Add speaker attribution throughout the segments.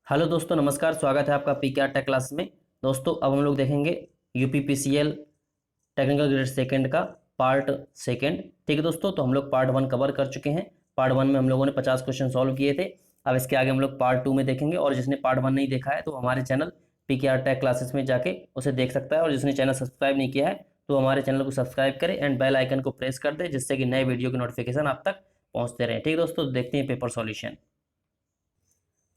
Speaker 1: Hello दोस्तों, नमस्कार। स्वागत है आपका पीकेआर टेक क्लास में। दोस्तों, अब हम लोग देखेंगे यूपीपीसीएल टेक्निकल ग्रेड सेकंड का पार्ट सेकंड। ठीक है दोस्तों, तो हम लोग पार्ट वन कवर कर चुके हैं। पार्ट वन में हम लोगों ने 50 क्वेश्चन सॉल्व किए थे। अब इसके आगे हम लोग पार्ट टू में देखेंगे, और जिसने पार्ट वन नहीं देखा है तो हमारे चैनल पीकेआर टेक क्लासेस में जाके उसे देख सकता है, और जिसने चैनल सब्सक्राइब नहीं किया है तो हमारे चैनल को सब्सक्राइब करें एंड बेल आइकन को प्रेस कर दे, जिससे कि नए वीडियो की नोटिफिकेशन आप तक पहुंचते रहे। ठीक है दोस्तों, तो देखते हैं पेपर सॉल्यूशन।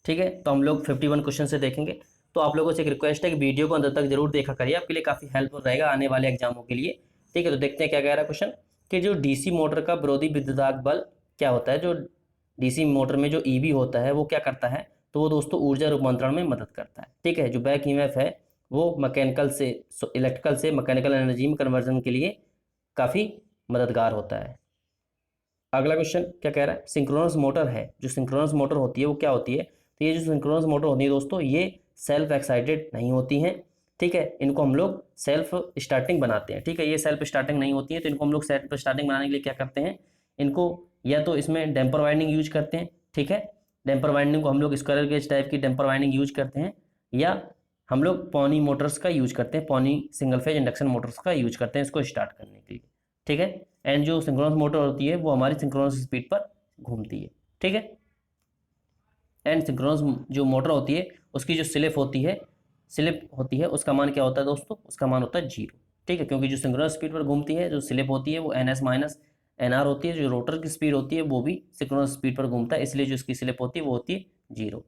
Speaker 1: ठीक है, तो हम लोग 51 क्वेश्चन से देखेंगे। तो आप लोगों से एक रिक्वेस्ट है कि वीडियो को अंत तक जरूर देखा करिए, आपके लिए काफ़ी हेल्पफुल रहेगा आने वाले एग्जामों के लिए। ठीक है, तो देखते हैं क्या कह रहा है क्वेश्चन कि जो डीसी मोटर का विरोधी विद्युदाक बल क्या होता है। जो डीसी मोटर में जो ईबी होता है वो क्या करता है, तो वो दोस्तों ऊर्जा रूपांतरण में मदद करता है। ठीक है, जो बैक ईएमएफ है वो मैकेनिकल से इलेक्ट्रिकल से मैकेनिकल एनर्जी में कन्वर्जन के लिए काफ़ी मददगार होता है। अगला क्वेश्चन क्या कह रहा है, सिंक्रोनस मोटर है। जो सिंक्रोनस मोटर होती है वो क्या होती है, तो ये जो सिंक्रोनस मोटर होती है दोस्तों, ये सेल्फ एक्साइटेड नहीं होती हैं। ठीक है, इनको हम लोग सेल्फ स्टार्टिंग बनाते हैं। ठीक है, ये सेल्फ स्टार्टिंग नहीं होती है, तो इनको हम लोग सेल्फ स्टार्टिंग बनाने के लिए क्या करते हैं, इनको या तो इसमें डैम्पर वाइंडिंग यूज करते हैं। ठीक है, डैम्पर वाइंडिंग को हम लोग स्क्वायरल गेज टाइप की डैम्पर वाइंडिंग यूज करते हैं, या हम लोग पॉनी मोटर्स का यूज करते हैं, pony single phase induction Motors का यूज करते हैं इसको स्टार्ट करने के लिए। ठीक है, एंड जो सिंक्रोनस मोटर होती है वो हमारी सिंक्रोनस स्पीड पर घूमती है। ठीक है, एंड सिंक्रोनस जो मोटर होती है उसकी जो स्लिप होती है उसका मान क्या होता है दोस्तों, उसका मान होता है 0। ठीक है, क्योंकि जो सिंक्रोनस स्पीड पर घूमती है, जो स्लिप होती है वो NS माइनस NR होती है। जो रोटर की स्पीड होती है वो भी सिंक्रोनस स्पीड पर घूमता है, इसलिए जो इसकी स्लिप होती है वो होती है 0।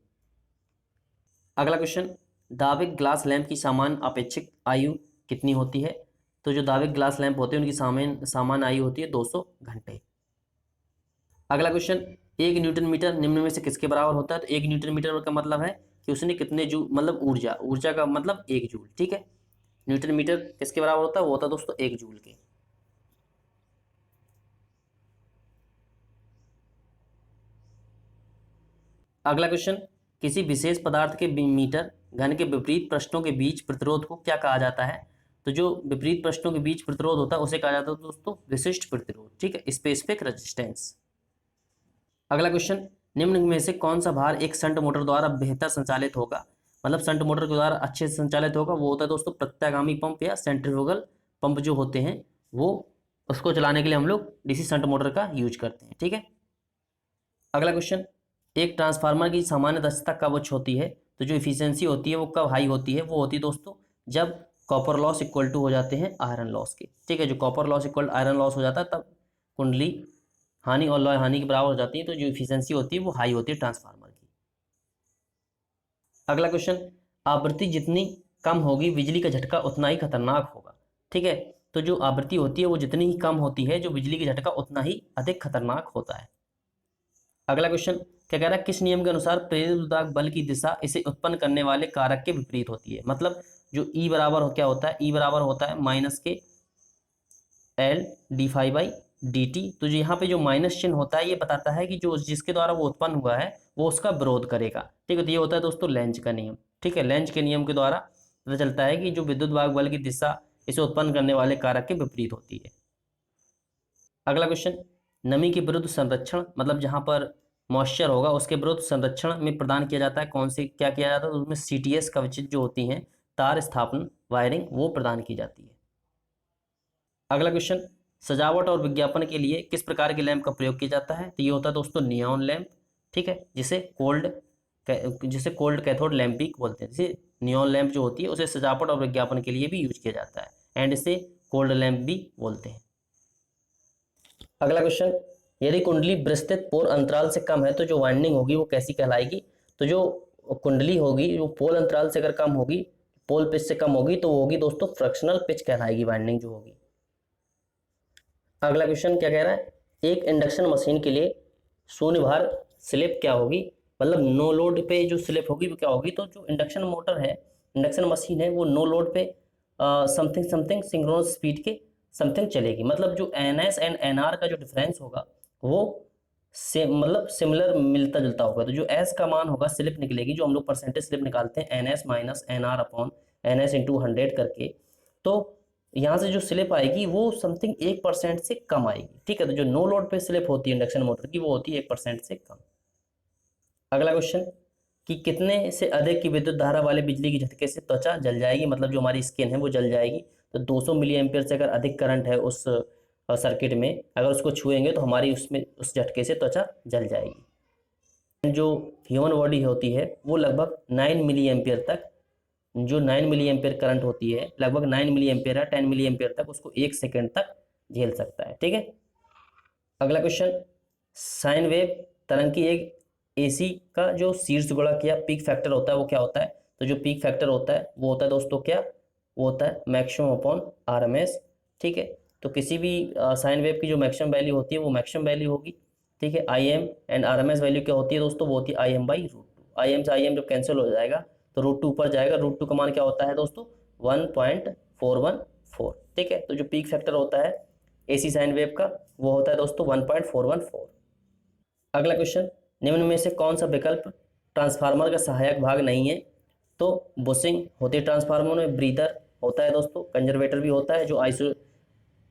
Speaker 1: अगला क्वेश्चन, दाविक ग्लास लैंप की सामान्य अपेक्षित आयु कितनी होती है। तो जो दाविक ग्लास लैंप होते हैं उनकी सामान्य आयु होती है 200 घंटे। अगला क्वेश्चन, एक न्यूटन मीटर निम्न में से किसके बराबर होता है। तो एक न्यूटन मीटर का मतलब है कि उसने कितने जूल, मतलब ऊर्जा का मतलब 1 जूल। ठीक है, न्यूटन मीटर किसके बराबर होता है, वो होता है दोस्तों 1 जूल के। अगला क्वेश्चन, किसी विशेष पदार्थ के मीटर घन के विपरीत पृष्ठों के बीच प्रतिरोध को क्या कहा जाता है। तो जो विपरीत पृष्ठों के बीच प्रतिरोध होता है उसे कहा जाता है दोस्तों विशिष्ट प्रतिरोध। ठीक है, स्पेसिफिक रेजिस्टेंस। अगला क्वेश्चन, निम्न में से कौन सा भार एक शंट मोटर द्वारा बेहतर संचालित होगा, मतलब शंट मोटर के द्वारा अच्छे से संचालित होगा, वो होता है दोस्तों प्रत्यागामी पंप या सेंट्रीफ्यूगल पंप जो होते हैं वो, उसको चलाने के लिए हम लोग डीसी शंट मोटर का यूज करते हैं। ठीक है, अगला क्वेश्चन, एक ट्रांसफार्मर की सामान्य दक्षता कब उच्च होती है। तो जो इफिशियंसी होती है वो कब हाई होती है, वो होती है दोस्तों जब कॉपर लॉस इक्वल टू हो जाते हैं आयरन लॉस के। ठीक है, जो copper loss equal iron loss हो जाता है तब कुंडली हानि और लॉय हानि के बराबर हो जाती है, तो जो इफिशियंसी होती है वो हाई होती है ट्रांसफार्मर की। अगला क्वेश्चन, आवृत्ति जितनी कम होगी बिजली का झटका उतना ही खतरनाक होगा। ठीक है, तो जो आवृत्ति होती है वो जितनी ही कम होती है, जो बिजली का झटका उतना ही अधिक खतरनाक होता है। अगला क्वेश्चन क्या कह रहा है, किस नियम के अनुसार प्रेरित विद्युत बल की दिशा इसे उत्पन्न करने वाले कारक के विपरीत होती है। मतलब जो ई बराबर क्या होता है, ई बराबर होता है माइनस के L D five by D T. तो जो यहाँ पे जो माइनस चिन्ह होता है ये बताता है कि जो जिसके द्वारा वो उत्पन्न हुआ है वो उसका विरोध करेगा। ठीक है, तो ये होता है दोस्तों लेंज का नियम। ठीक है, लेंज के नियम के द्वारा पता चलता है कि जो विद्युत बल की दिशा इसे उत्पन्न करने वाले कारक के विपरीत होती है। अगला क्वेश्चन, नमी के विरुद्ध संरक्षण, मतलब जहां पर मॉइस्चर होगा उसके विरुद्ध संरक्षण में प्रदान किया जाता है कौन से, क्या किया जाता है, उसमें CTS कवचित जो होती हैं तार स्थापन वायरिंग वो प्रदान की जाती है। अगला क्वेश्चन, सजावट और विज्ञापन के लिए किस प्रकार के लैंप का प्रयोग किया जाता है। तो ये होता है दोस्तों नियॉन लैंप। ठीक है, जिसे कोल्ड कैथोड लैंप भी बोलते हैं। जैसे नियॉन लैंप जो होती है उसे सजावट और विज्ञापन के लिए भी यूज किया जाता है, एंड इसे कोल्ड लैंप भी बोलते हैं। अगला क्वेश्चन, यदि कुंडली विस्तृत पोल अंतराल से कम है तो जो वाइंडिंग होगी वो कैसी कहलाएगी। तो जो कुंडली होगी वो पोल अंतराल से अगर कम होगी, पोल पिच से कम होगी, तो वो होगी दोस्तों फ्रैक्शनल पिच कहलाएगी वाइंडिंग जो होगी। अगला क्वेश्चन क्या कह रहा है, एक इंडक्शन मशीन के लिए शून्य भार स्लिप क्या होगी, मतलब नो लोड पे जो स्लिप होगी वो क्या होगी। तो जो इंडक्शन मोटर है, इंडक्शन मशीन है, वो नो लोड पे समथिंग समथिंग सिंक्रोनस स्पीड के समथिंग चलेगी। मतलब जो NS एंड NR का जो डिफरेंस होगा वो मतलब सिमिलर मिलता जुलता होगा। तो जो S का मान होगा स्लिप निकलेगी, जो हम लोग परसेंटेज स्लिप निकालते हैं NS minus NR upon NS into 100 करके, तो यहाँ से जो स्लिप आएगी वो समथिंग 1% से कम आएगी। ठीक है, तो जो नो लोड पे स्लिप होती है इंडक्शन मोटर की वो होती है 1% से कम। अगला क्वेश्चन, कि कितने से अधिक की विद्युत धारा वाले बिजली के झटके से त्वचा जल जाएगी, मतलब जो हमारी स्किन है वो जल जाएगी। तो 200 मिली एम्पियर से अगर अधिक करंट है उस सर्किट में, अगर उसको छुएंगे तो हमारी उसमें उस झटके से त्वचा जल जाएगी। जो ह्यूमन बॉडी होती है वो लगभग 9 मिली एम्पियर तक, जो 9 मिली एम्पियर करंट होती है, लगभग 9 मिली एम्पियर या 10 मिली एम्पियर तक, उसको 1 सेकेंड तक झेल सकता है। ठीक है। अगला क्वेश्चन, साइन वेव तरंग की एक एसी का जो शीर्ष गुणक या पीक फैक्टर होता है वो क्या होता है? तो जो पीक फैक्टर होता है वो होता है दोस्तों क्या, वो होता है मैक्सिमम अपॉन आरएमएस। ठीक है। तो किसी भी साइन वेव की जो मैक्सिमम वैल्यू होती है वो मैक्सिमम वैल्यू होगी। ठीक है। I m and RMS value क्या होती है दोस्तों, वो होती है I m by root two. I m से आई एम जब कैंसिल हो जाएगा तो रूट टू ऊपर जाएगा। रूट टू का मान क्या होता है दोस्तों, 1.414। ठीक है। तो जो पीक फैक्टर होता है एसी साइन वेव का वो होता है दोस्तों 1.414। अगला क्वेश्चन, निम्न में से कौन सा विकल्प ट्रांसफार्मर का सहायक भाग नहीं है? तो बुशिंग होती है ट्रांसफार्मर में, ब्रीदर होता है दोस्तों, कंजर्वेटर भी होता है, जो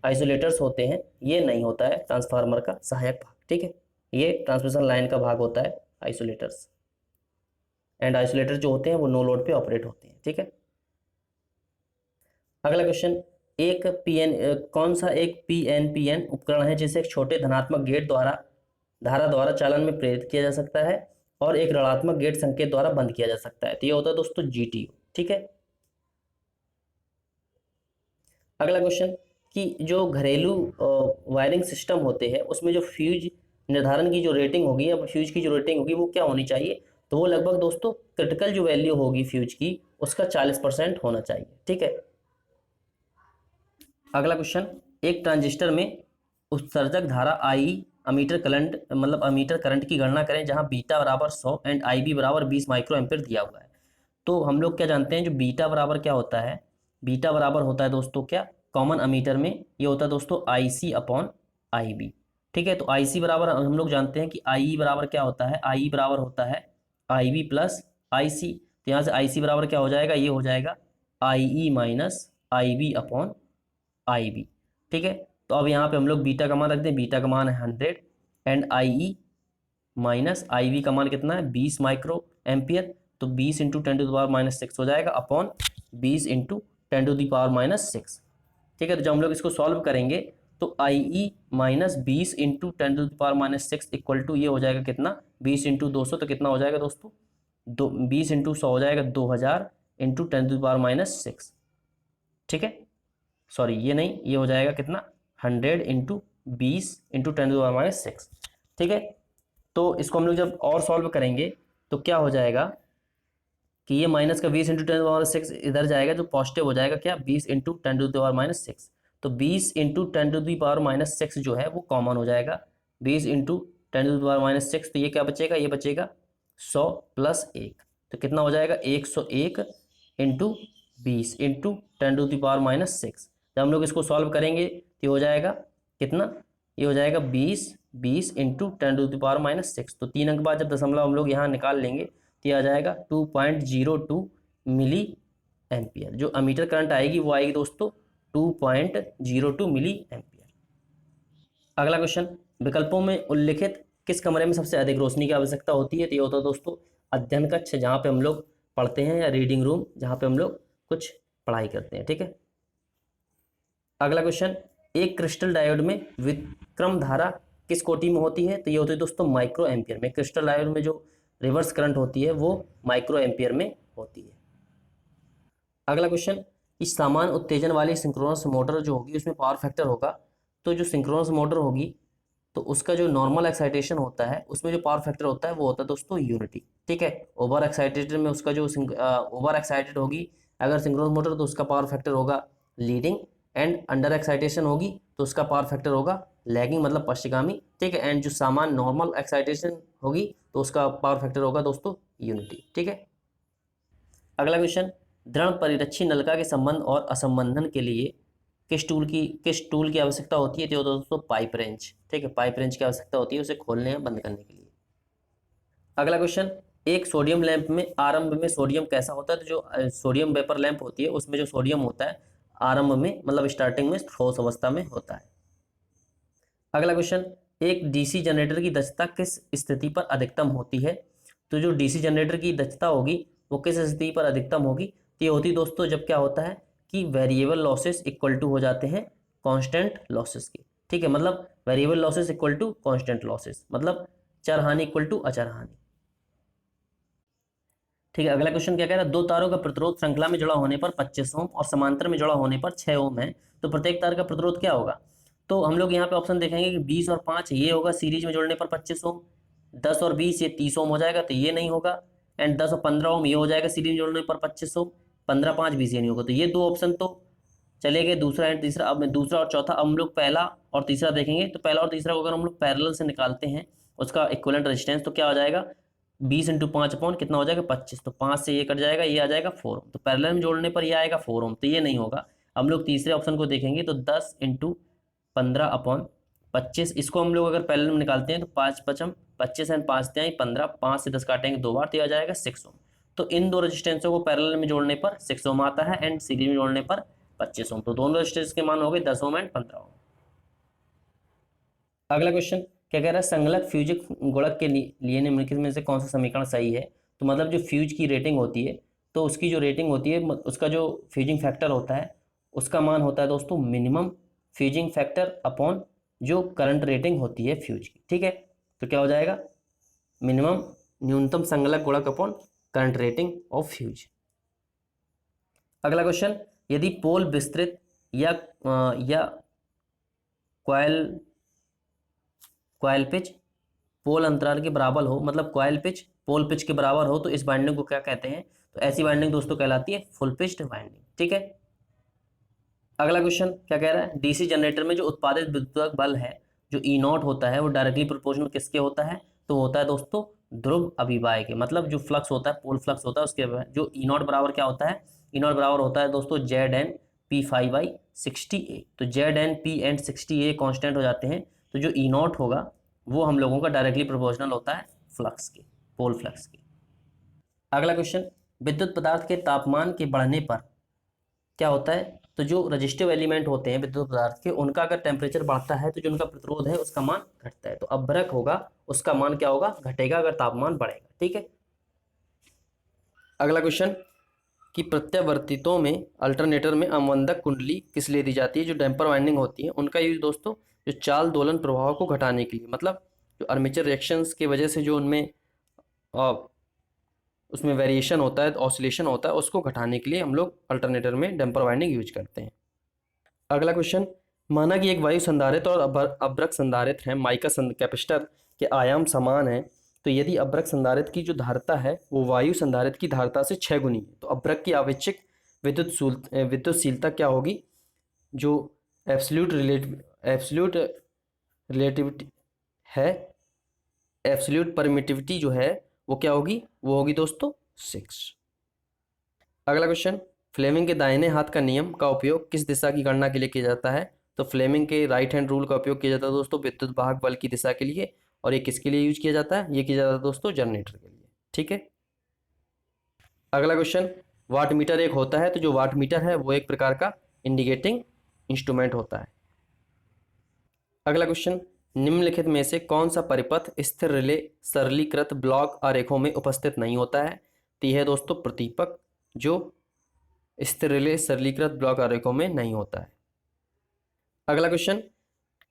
Speaker 1: आइसोलेटर्स होते हैं ये नहीं होता है ट्रांसफार्मर का सहायक भाग। ठीक है। ये ट्रांसमिशन लाइन का भाग होता है आइसोलेटर्स, एंड आइसोलेटर जो होते हैं वो नो लोड पे ऑपरेट होते हैं। ठीक है। अगला क्वेश्चन, एक पीएन कौन सा एक पीएनपीएन उपकरण है जिसे एक छोटे धनात्मक गेट द्वारा धारा द्वारा चालन में प्रेरित किया जा सकता है और एक ऋणात्मक गेट संकेत द्वारा बंद किया जा सकता है? तो ये होता है दोस्तों जीटीयू। ठीक है। अगला क्वेश्चन, कि जो घरेलू वायरिंग सिस्टम होते हैं उसमें जो फ्यूज निर्धारण की जो रेटिंग होगी या फ्यूज की जो रेटिंग होगी वो क्या होनी चाहिए? तो वो लगभग दोस्तों क्रिटिकल जो वैल्यू होगी फ्यूज की उसका 40% होना चाहिए। ठीक है। अगला क्वेश्चन, एक ट्रांजिस्टर में उत्सर्जक धारा आई अमीटर करंट अमीटर करंट की गणना करें जहां बीटा बराबर 100 एंड आई बी बराबर 20 माइक्रो एम्पियर दिया हुआ है। तो हम लोग क्या जानते हैं, जो बीटा बराबर क्या होता है, बीटा बराबर होता है दोस्तों क्या, कॉमन अमीटर में ये होता है दोस्तों आई सी अपॉन आई बी। ठीक है। तो आई सी बराबर हम लोग जानते हैं कि आई बराबर क्या होता है, आई बराबर होता है आई बी प्लस आई सी। तो यहाँ से आई सी बराबर क्या हो जाएगा, ये हो जाएगा I E minus I B upon I B. ठीक है। तो अब यहाँ पे हम लोग बीटा का मान रख दें, बीटा का मान है 100 and I E minus I V का मान कितना है 20 माइक्रो एम्पियर। तो 20 इंटू 10⁻⁻6 हो जाएगा अपॉन 20 इंटू 10⁻⁻6। ठीक है। तो जब हम लोग इसको सॉल्व करेंगे तो आई E minus 20 into 10⁻⁻6 equal to ये हो जाएगा कितना, 20 इंटू 200 तो कितना हो जाएगा दोस्तों, 20 इंटू 100 हो जाएगा 2000 इंटू 10⁻⁻6। ठीक है। सॉरी ये नहीं, ये हो जाएगा कितना 100 इंटू 20 इंटू 10⁻⁻6। ठीक है। तो इसको हम लोग जब और सॉल्व करेंगे तो क्या हो जाएगा कि ये माइनस का 20 इंटू 10⁻6 इधर जाएगा जो पॉजिटिव हो जाएगा क्या 20 इंटू 10⁻6। तो 20 इंटू 10⁻6 जो है वो कॉमन हो जाएगा, 20 इंटू 10⁻6। तो ये क्या बचेगा, ये बचेगा 100 प्लस 1। तो कितना हो जाएगा 101 इंटू 20 इंटू 10⁻6। जब हम लोग इसको सॉल्व करेंगे तो ये हो जाएगा कितना, ये हो जाएगा 20 इंटू 10⁻6। तो 3 अंक बाद जब दशमलव हम लोग यहाँ निकाल लेंगे तो ये आ जाएगा 2.02 मिली एम्पियर। जो अमीटर करंट आएगी वो आएगी दोस्तों 2.02 मिली एम्पियर। अगला क्वेश्चन, विकल्पों में उल्लिखित किस कमरे में सबसे अधिक रोशनी की आवश्यकता होती है? तो ये होता है दोस्तों अध्ययन कक्ष, जहाँ पे हम लोग पढ़ते हैं, या रीडिंग रूम जहाँ पे हम लोग कुछ पढ़ाई करते हैं। ठीक है। अगला क्वेश्चन, एक क्रिस्टल डायोड में विक्रम धारा किस कोटि में होती है? तो ये होती है दोस्तों माइक्रो एम्पियर में। क्रिस्टल डायोड में जो रिवर्स करंट होती है वो माइक्रो एम्पियर में होती है। अगला क्वेश्चन, इस समान उत्तेजन वाली सिंक्रोनस मोटर जो होगी उसमें पावर फैक्टर होगा। तो जो सिंक्रोनस मोटर होगी तो उसका जो नॉर्मल एक्साइटेशन होता है उसमें जो पावर फैक्टर होता है वो होता है दोस्तों यूनिटी। ठीक है। ओवर एक्साइटेड में उसका जो ओवर एक्साइटेड होगी अगर सिंक्रोनस मोटर तो उसका पावर फैक्टर होगा लीडिंग, एंड अंडर एक्साइटेशन होगी तो उसका पावर फैक्टर होगा लैगिंग मतलब पश्चिगामी। ठीक है। एंड जो सामान नॉर्मल एक्साइटेशन होगी तो उसका पावर फैक्टर होगा दोस्तों यूनिटी। ठीक है। अगला क्वेश्चन, दृढ़ परिरक्षी नलिका के संबंध और असंबंधन के लिए किस टूल की आवश्यकता होती है? तो दोस्तों पाइप रेंच। ठीक है। पाइप रेंच की आवश्यकता होती है उसे खोलने या बंद करने के लिए। अगला क्वेश्चन, एक सोडियम लैंप में आरंभ में सोडियम कैसा होता है? तो जो सोडियम वेपर लैंप होती है उसमें जो सोडियम होता है आरंभ में मतलब स्टार्टिंग में ठोस अवस्था में होता है। अगला क्वेश्चन, एक डीसी जनरेटर की दक्षता किस स्थिति पर अधिकतम होती है? तो जो डीसी जनरेटर की दक्षता होगी वो किस स्थिति पर अधिकतम होगी? तो ये होती दोस्तों जब क्या होता है कि वेरिएबल लॉसेस इक्वल टू हो जाते हैं कांस्टेंट लॉसेस के। ठीक है, मतलब variable losses equal to constant losses, मतलब चर हानि इक्वल टू अचर हानि। ठीक है, अगला क्वेश्चन क्या कह रहा है, दो तारों का प्रतिरोध श्रृंखला में जुड़ा होने पर 25 ओम और समांतर में जुड़ा होने पर 6 ओम है, तो प्रत्येक तार का प्रतिरोध क्या होगा? तो हम लोग यहाँ पे ऑप्शन देखेंगे कि 20 और 5 ये होगा सीरीज में जोड़ने पर 25 ओम, 10 और 20 ये 30 ओम हो जाएगा, तो ये नहीं होगा। एंड 10 और 15 ओम ये हो जाएगा सीरीज में जोड़ने पर 25 ओम, 15 5 20 ये नहीं होगा। तो ये दो ऑप्शन तो चले गए, दूसरा एंड तीसरा। अब दूसरा और चौथा, अब हम लोग पहला और तीसरा देखेंगे। तो पहला और तीसरा को अगर हम लोग पैरेलल से निकालते हैं उसका इक्विवेलेंट रेजिस्टेंस, तो क्या हो जाएगा 20 इंटू 5 अपॉन कितना हो जाएगा 25, तो 5 से ये कट जाएगा, ये आ जाएगा 4 ओम। तो पैरेलल में जोड़ने पर ये आएगा 4 ओम, तो ये नहीं होगा। हम लोग तीसरे ऑप्शन को देखेंगे, तो 10 इंटू 15 अपॉन 25, इसको हम लोग अगर पैरेलल में निकालते हैं तो 5 पचम 25 एंड 5 ते 15, 5 से 10 काटेंगे दो बार, तो ये आ जाएगा 6 ओम। तो इन दो रेजिस्टेंसों को पैरेलल में जोड़ने पर 6 ओम आता है एंड सीरीज में जोड़ने पर 25 ओम। तो दोनों रेजिस्टेंस के मान हो गए 10 ओम एंड 15 ओम। अगला क्वेश्चन क्या कह रहा है, संगलक फ्यूजिक गुणक के लिए निम्नलिखित में से कौन सा समीकरण सही है? तो मतलब जो फ्यूज की रेटिंग होती है, तो उसकी जो रेटिंग होती है उसका जो फ्यूजिंग फैक्टर होता है उसका मान होता है दोस्तों मिनिमम फ्यूजिंग फैक्टर अपॉन जो करंट रेटिंग होती है फ्यूज की। ठीक है, तो क्या हो जाएगा मिनिमम न्यूनतम संगलक गुणक upon current rating of fuse. अगला क्वेश्चन, यदि पोल विस्तृत या कॉयल कॉयल पिच पोल अंतराल के बराबर हो, मतलब कॉयल पिच पोल पिच के बराबर हो, तो इस बाइंडिंग को क्या कहते हैं? तो ऐसी बाइंडिंग दोस्तों कहलाती है फुल पिच्ड बाइंडिंग। ठीक है, अगला क्वेश्चन क्या कह रहा है, डीसी जनरेटर में जो उत्पादित विद्युत बल है जो ई नॉट होता है वो डायरेक्टली प्रोपोर्शनल किसके होता है? तो होता है दोस्तों ध्रुव अभिवाय के, मतलब जो फ्लक्स होता है पोल फ्लक्स होता है उसके जो ई नॉट बराबर क्या होता है? ई नॉट बराबर होता है दोस्तों Zn P5/60A। तो Zn P and 60A constant हो जाते हैं, तो जो ई नॉट होगा वो हम लोगों का डायरेक्टली प्रोपोर्शनल होता है फ्लक्स के, पोल फ्लक्स के। अगला क्वेश्चन, विद्युत पदार्थ के तापमान के बढ़ने पर क्या होता है? तो जो रजिस्टिव एलिमेंट होते हैं विद्युत पदार्थ के, उनका अगर टेम्परेचर बढ़ता है तो जो उनका प्रतिरोध है उसका मान घटता है, तो अभ्रक होगा उसका मान क्या होगा? घटेगा अगर तापमान बढ़ेगा। ठीक है, अगला क्वेश्चन कि प्रत्यावर्तितों में अल्टरनेटर में अवमंदक कुंडली किस लिए दी जाती है? जो डैम्पर वाइंडिंग होती है उनका यूज दोस्तों जो चाल दोलन प्रभाव को घटाने के लिए, मतलब जो आर्मेचर रिएक्शंस की वजह से जो उनमें उसमें वेरिएशन होता है, ऑसिलेशन होता है, उसको घटाने के लिए हम लोग अल्टरनेटर में डैम्पर वाइंडिंग यूज करते हैं। अगला क्वेश्चन, माना कि एक वायु संधारित्र और अभ्रक संधारित्र है, माइका कैपेसिटर के आयाम समान है, तो यदि अभ्रक संधारित्र की जो धारिता है वो वायु संधारित्र की धारिता से 6 गुनी है, तो अभ्रक की आवश्यक विद्युतशीलता क्या होगी? जो एब्सोल्यूट रिलेटिविटी है, एब्सोल्यूट परमिटिविटी जो है वो क्या होगी? वो होगी दोस्तों 6। अगला क्वेश्चन, फ्लेमिंग के दाहिने हाथ का नियम का उपयोग किस दिशा की गणना के लिए किया जाता है? तो फ्लेमिंग के राइट हैंड रूल का उपयोग किया जाता है दोस्तों विद्युत वाहक बल की दिशा के लिए, और ये किसके लिए यूज किया जाता है? ये किया जाता है दोस्तों जनरेटर के लिए। ठीक है, अगला क्वेश्चन, वाट मीटर एक होता है, तो जो वाट मीटर है वो एक प्रकार का इंडिकेटिंग इंस्ट्रूमेंट होता है। अगला क्वेश्चन, निम्नलिखित में से कौन सा परिपथ स्थिर रिले सरलीकृत ब्लॉक आरेखों में उपस्थित नहीं होता है? तो यह है दोस्तों प्रतीपक जो स्थिर रिले सरलीकृत ब्लॉक आरेखों में नहीं होता है। अगला क्वेश्चन,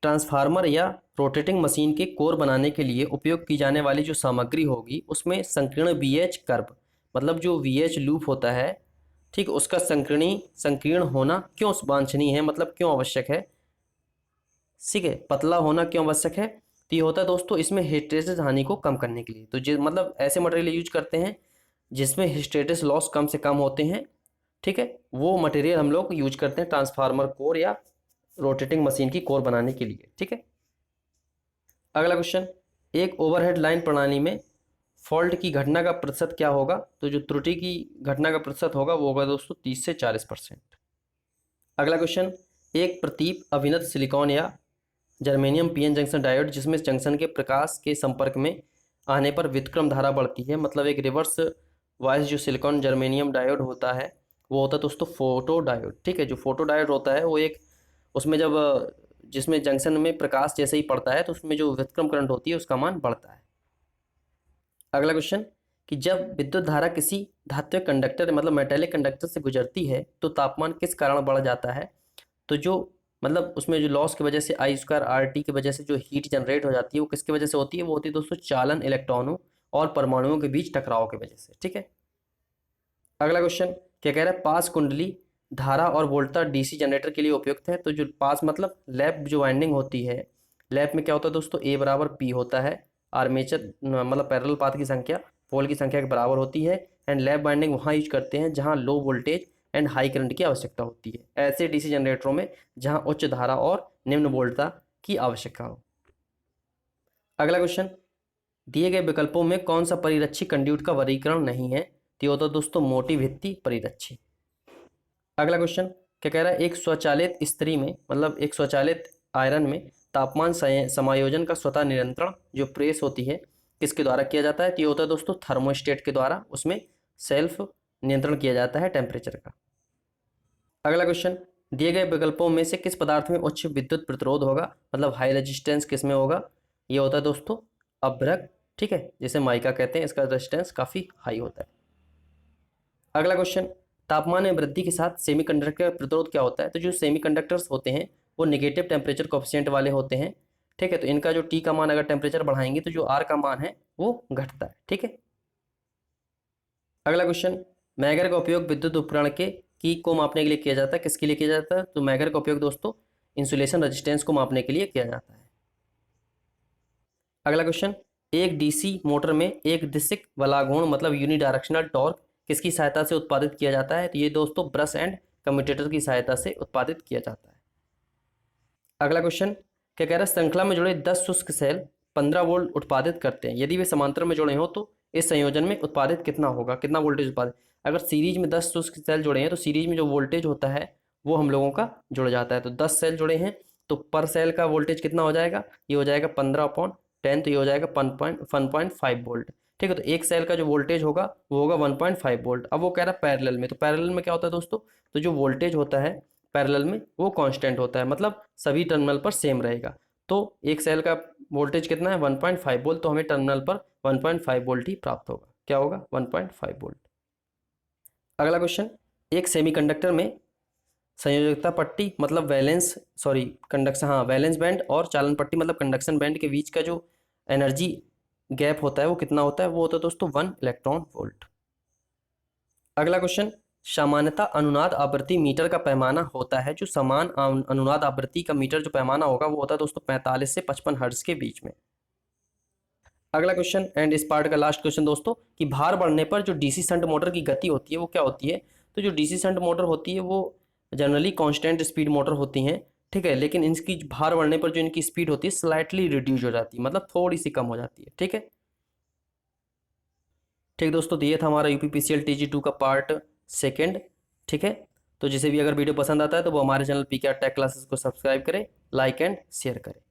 Speaker 1: ट्रांसफार्मर या रोटेटिंग मशीन के कोर बनाने के लिए उपयोग की जाने वाली जो सामग्री होगी उसमें संकीर्ण VH कर्व, मतलब जो VH लूप होता है, ठीक, उसका संकीर्ण होना क्यों वांछनीय है, मतलब क्यों आवश्यक है? ठीक है, पतला होना क्यों आवश्यक है? तो ये होता है दोस्तों इसमें हिस्टैरिसीस हानि को कम करने के लिए। तो मतलब ऐसे मटेरियल यूज करते हैं जिसमें हिस्टैरिसीस लॉस कम से कम होते हैं। ठीक है, वो मटेरियल हम लोग यूज करते हैं ट्रांसफार्मर कोर या रोटेटिंग मशीन की कोर बनाने के लिए। ठीक है, अगला क्वेश्चन, एक ओवरहेड लाइन प्रणाली में फॉल्ट की घटना का प्रतिशत क्या होगा? तो जो त्रुटि की घटना का प्रतिशत होगा वो होगा दोस्तों 30 से 40%। अगला क्वेश्चन, एक प्रतीप अभिनत सिलिकॉन या जर्मेनियम PN जंक्शन डायोड जिसमें जंक्शन के प्रकाश के संपर्क में आने पर व्युत्क्रम धारा बढ़ती है, मतलब एक रिवर्स वॉइस जो सिलिकॉन जर्मेनियम डायोड होता है वो होता है दोस्तों फोटो डायोड। ठीक है, जो फोटो डायोड होता है वो एक उसमें जब जिसमें जंक्शन में प्रकाश जैसे ही पड़ता है तो उसमें जो व्युत्क्रम करंट होती है उसका मान बढ़ता है। अगला क्वेश्चन, कि जब विद्युत धारा किसी धात्विक कंडक्टर मतलब मेटेलिक कंडक्टर से गुजरती है तो तापमान किस कारण बढ़ जाता है। तो जो मतलब उसमें जो लॉस की वजह से आई स्क्वायर आर टी की वजह से जो हीट जनरेट हो जाती है वो किसकी वजह से होती है, वो होती है दोस्तों चालन इलेक्ट्रॉनों और परमाणुओं के बीच टकराव की वजह से। ठीक है, अगला क्वेश्चन क्या कह रहा है, पास कुंडली धारा और वोल्टा डीसी जनरेटर के लिए उपयुक्त है। तो जो पास मतलब लैप जो वाइंडिंग होती है, लैप में क्या होता है दोस्तों, ए बराबर पी होता है, आर्मेचर मतलब पैरेलल पाथ की संख्या पोल की संख्या के बराबर होती है। एंड लैप वाइंडिंग वहाँ यूज करते हैं जहाँ low voltage and high current की आवश्यकता होती है, ऐसे डीसी जनरेटरों में जहाँ उच्च धारा और निम्न वोल्टता की आवश्यकता हो। अगला क्वेश्चन, दिए गए विकल्पों में कौन सा परिरक्षी कंड्यूट का वर्गीकरण नहीं है। तो ये होता है दोस्तों मोटी भित्ति परिरक्षी। अगला क्वेश्चन क्या कह रहा है, एक स्वचालित इस्त्री में मतलब एक स्वचालित आयरन में तापमान समायोजन का स्वतः नियंत्रण जो प्रेस होती है किसके द्वारा किया जाता है। तो ये होता है दोस्तों थर्मोस्टेट के द्वारा, उसमें सेल्फ नियंत्रण किया जाता है टेम्परेचर का। अगला क्वेश्चन, दिए गए विकल्पों में से किस पदार्थ में उच्च विद्युत प्रतिरोध होगा, मतलब हाई रेजिस्टेंस किस में होगा। ये होता है दोस्तों अभ्रक, ठीक है, जिसे माइका कहते हैं, इसका रेजिस्टेंस काफ़ी हाई होता है। अगला क्वेश्चन, तापमान में वृद्धि के साथ सेमीकंडक्टर का प्रतिरोध क्या होता है। तो जो सेमीकंडक्टर्स होते हैं वो नेगेटिव टेम्परेचर कोफिशिएंट वाले होते हैं। ठीक है, तो इनका जो टी का मान अगर टेम्परेचर बढ़ाएंगे तो जो आर का मान है वो घटता है। ठीक है, अगला क्वेश्चन, मैगर का उपयोग विद्युत उपकरण के की को मापने के लिए किया जाता है, किसके लिए किया जाता है। तो मैगर का उपयोग दोस्तों इंसुलेशन रेजिस्टेंस को मापने के लिए किया जाता है। अगला क्वेश्चन, एक डीसी मोटर में एक दिशिक वलाघूर्ण मतलब यूनिडायरेक्शनल टॉर्क किसकी सहायता से उत्पादित किया जाता है। तो ये दोस्तों ब्रश एंड कम्यूटेटर की सहायता से उत्पादित किया जाता है। अगला क्वेश्चन क्या कह रहा है, श्रृंखला में जुड़े 10 शुष्क सेल 15 वोल्ट उत्पादित करते हैं, यदि वे समांतर में जुड़े हो तो इस संयोजन में उत्पादित कितना होगा, कितना वोल्टेज उत्पादित। अगर सीरीज में 10 शुष्क सेल जुड़े हैं तो सीरीज में जो वोल्टेज होता है वो हम लोगों का जुड़ जाता है। तो 10 सेल जुड़े हैं तो पर सेल का वोल्टेज कितना हो जाएगा, ये हो जाएगा 15/10, तो ये हो जाएगा 1.5 वोल्ट। ठीक है, तो एक सेल का जो वोल्टेज होगा वो होगा 1.5 वोल्ट। अब वो कह रहा है पैरेलल में, तो पैरेलल में क्या होता है दोस्तों, तो जो वोल्टेज होता है पैरेलल में वो कांस्टेंट होता है, मतलब सभी टर्मिनल पर सेम रहेगा। तो एक सेल का वोल्टेज कितना है 1.5 वोल्ट, तो हमें टर्मिनल पर 1.5 वोल्ट ही प्राप्त होगा। क्या होगा 1.5 वोल्ट। अगला क्वेश्चन, एक सेमीकंडक्टर में संयोजकता पट्टी मतलब वैलेंस बैंड और चालन पट्टी मतलब कंडक्शन बैंड के बीच का जो एनर्जी गैप होता है वो कितना होता है, वो होता है दोस्तों 1 इलेक्ट्रॉन वोल्ट। अगला क्वेश्चन, सामान्यतः अनुनाद आवृत्ति मीटर का पैमाना होता है, जो समान अनुनाद आवृत्ति का मीटर जो पैमाना होगा वो होता है दोस्तों 45 से 55 हर्ट्ज के बीच में। अगला क्वेश्चन एंड इस पार्ट का लास्ट क्वेश्चन दोस्तों, कि भार बढ़ने पर जो डीसी शंट मोटर की गति होती है वो क्या होती है। तो जो डीसी शंट मोटर होती है वो जनरली कांस्टेंट स्पीड मोटर होती हैं, ठीक है, लेकिन इनकी भार बढ़ने पर जो इनकी स्पीड होती है स्लाइटली रिड्यूस हो जाती है, मतलब थोड़ी सी कम हो जाती है। ठीक है, ठीक दोस्तों, तो ये था हमारा यूपीपीसीएल TG2 का पार्ट सेकेंड। ठीक है, तो जिसे भी अगर वीडियो पसंद आता है तो वो हमारे चैनल PKR टेक क्लासेस को सब्सक्राइब करें, लाइक एंड शेयर करें।